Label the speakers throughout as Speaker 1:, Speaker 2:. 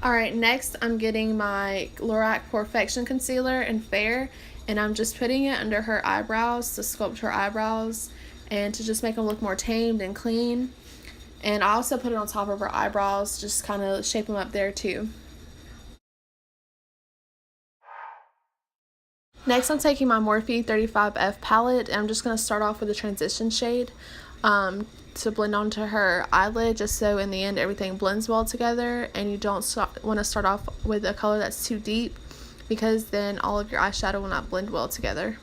Speaker 1: Alright, next I'm getting my Lorac POREfection Concealer in Fair, and I'm just putting it under her eyebrows to sculpt her eyebrows and to just make them look more tamed and clean. And I also put it on top of her eyebrows, just kind of shape them up there too. Next, I'm taking my Morphe 35F palette, and I'm just going to start off with a transition shade to blend onto her eyelid, just so in the end everything blends well together, and you don't want to start off with a color that's too deep, because then all of your eyeshadow will not blend well together.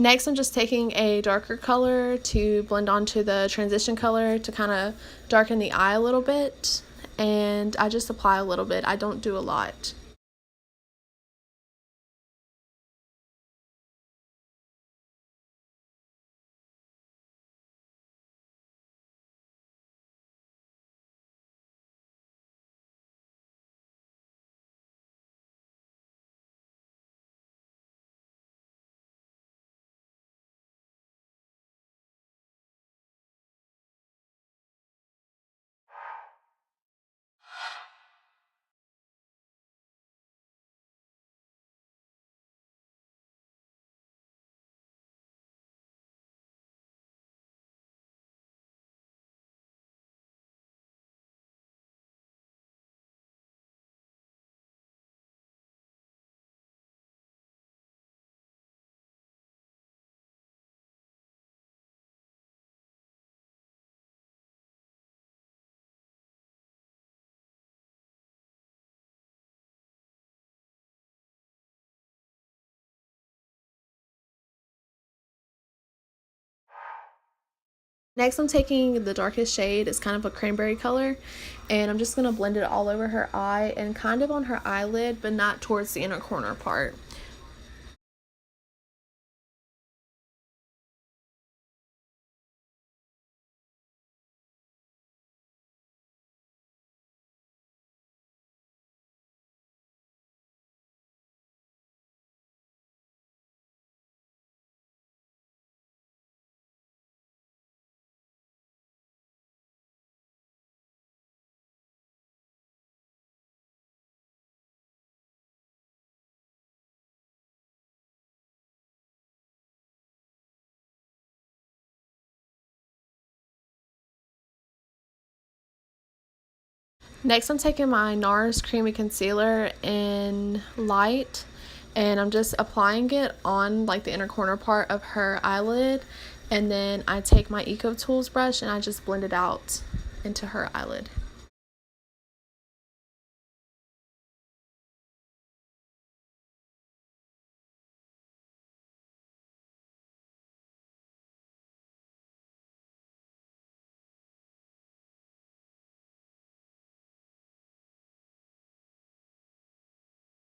Speaker 1: Next, I'm just taking a darker color to blend onto the transition color to kind of darken the eye a little bit, and I just apply a little bit. I don't do a lot. Next, I'm taking the darkest shade. It's kind of a cranberry color, and I'm just going to blend it all over her eye and kind of on her eyelid, but not towards the inner corner part. Next, I'm taking my Nars Creamy Concealer in Light, and I'm just applying it on like the inner corner part of her eyelid, and then I take my Eco Tools brush and I just blend it out into her eyelid.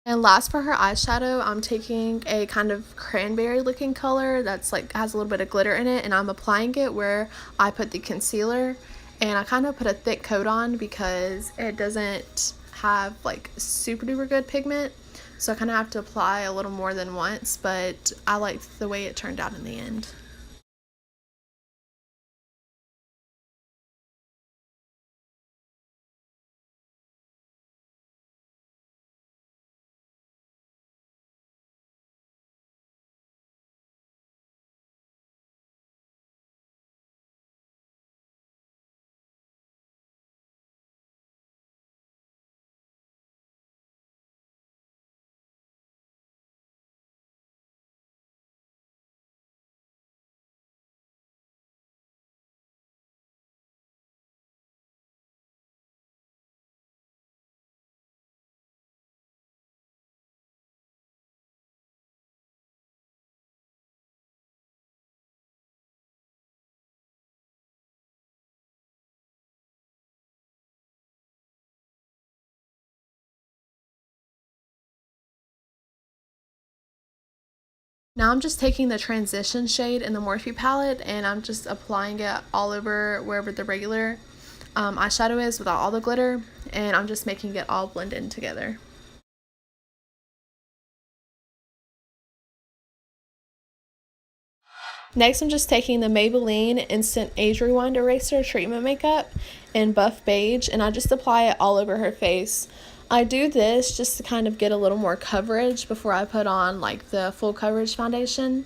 Speaker 1: And last, for her eyeshadow, I'm taking a kind of cranberry looking color that's like has a little bit of glitter in it, and I'm applying it where I put the concealer, and I kind of put a thick coat on because it doesn't have like super duper good pigment, so I kind of have to apply a little more than once, but I liked the way it turned out in the end. Now I'm just taking the transition shade in the Morphe palette and I'm just applying it all over wherever the regular eyeshadow is without all the glitter, and I'm just making it all blend in together. Next, I'm just taking the Maybelline Instant Age Rewind Eraser Treatment Makeup in Buff Beige, and I just apply it all over her face. I do this just to kind of get a little more coverage before I put on like the full coverage foundation,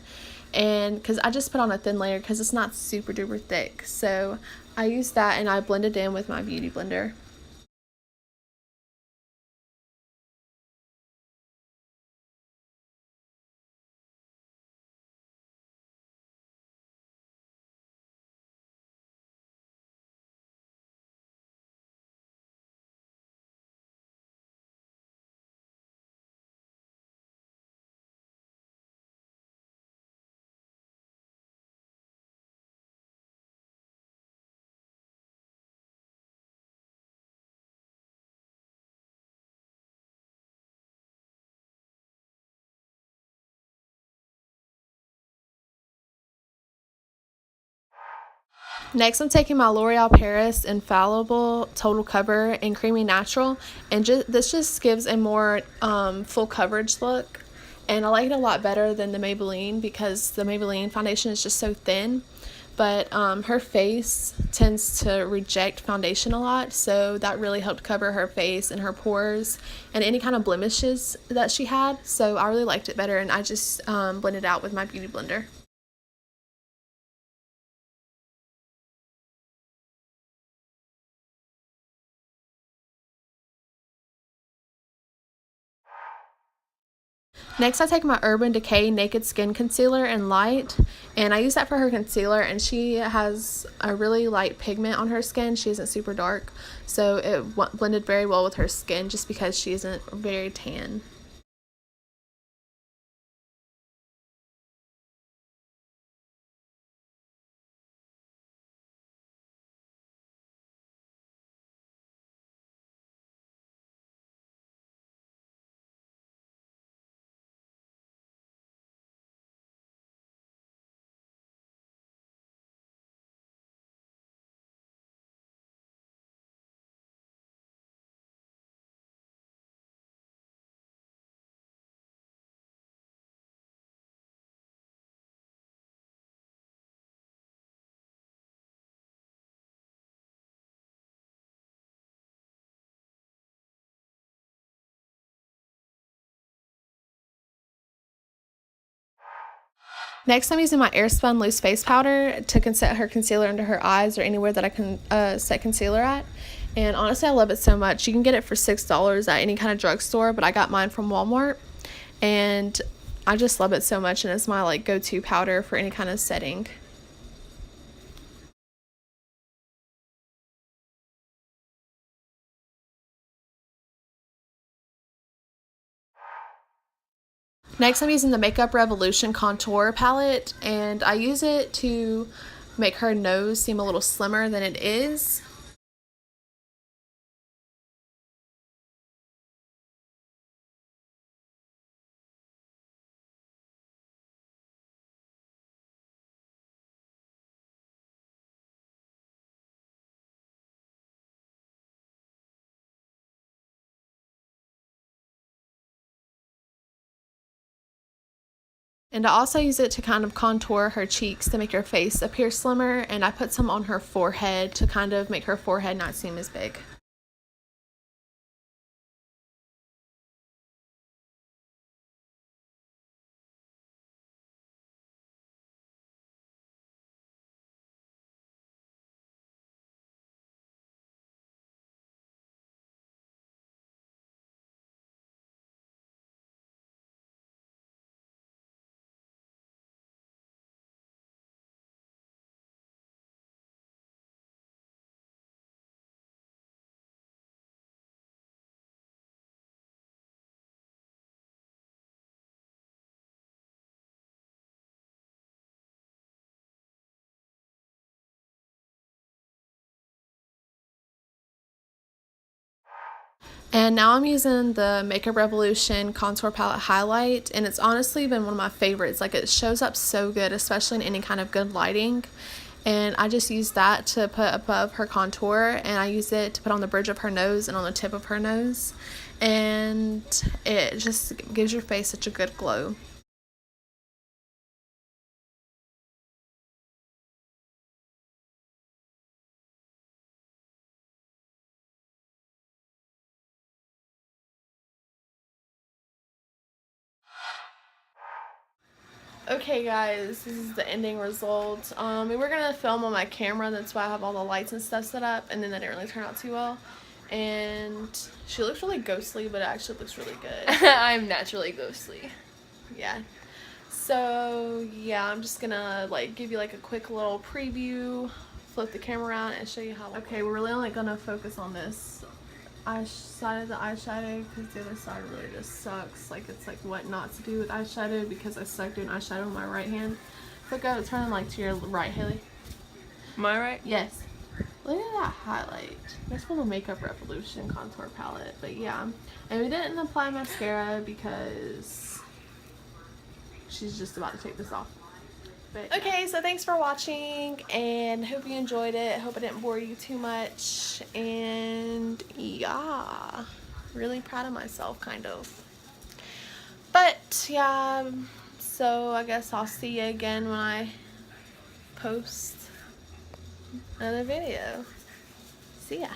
Speaker 1: and because I just put on a thin layer because it's not super duper thick. So I use that and I blend it in with my beauty blender. Next, I'm taking my L'Oreal Paris Infallible Total Cover in Creamy Natural, and this just gives a more full coverage look, and I like it a lot better than the Maybelline because the Maybelline foundation is just so thin, but her face tends to reject foundation a lot, so that really helped cover her face and her pores and any kind of blemishes that she had, so I really liked it better, and I just blended it out with my beauty blender. Next, I take my Urban Decay Naked Skin Concealer in Light, and I use that for her concealer, and she has a really light pigment on her skin. She isn't super dark, so it blended very well with her skin just because she isn't very tan. Next, I'm using my Airspun loose face powder to set her concealer under her eyes or anywhere that I can set concealer at. And honestly, I love it so much. You can get it for $6 at any kind of drugstore, but I got mine from Walmart, and I just love it so much, and it's my like go-to powder for any kind of setting. Next, I'm using the Makeup Revolution Contour Palette, and I use it to make her nose seem a little slimmer than it is. And I also use it to kind of contour her cheeks to make her face appear slimmer, and I put some on her forehead to kind of make her forehead not seem as big. And now I'm using the Makeup Revolution Contour Palette Highlight, and it's honestly been one of my favorites. Like, it shows up so good, especially in any kind of good lighting. And I just use that to put above her contour, and I use it to put on the bridge of her nose and on the tip of her nose. And it just gives your face such a good glow. Okay guys, this is the ending result. We were gonna film on my camera, that's why I have all the lights and stuff set up, and then that didn't really turn out too well. And she looks really ghostly, but it actually looks really good.
Speaker 2: I'm naturally ghostly.
Speaker 1: Yeah. So yeah, I'm just gonna like give you like a quick little preview, flip the camera around, and show you how. Okay, we're really only gonna focus on this side of the eyeshadow because the other side really just sucks. Like, it's like what not to do with eyeshadow because I suck doing eyeshadow with my right hand. So go turn like to your right, Haley.
Speaker 2: My right?
Speaker 1: Yes. Look at that highlight. That's from the Makeup Revolution contour palette. But yeah, and we didn't apply mascara because she's just about to take this off. But, okay, so thanks for watching, and hope you enjoyed it. Hope I didn't bore you too much, and yeah, really proud of myself, kind of. But yeah, so I guess I'll see you again when I post another video. See ya.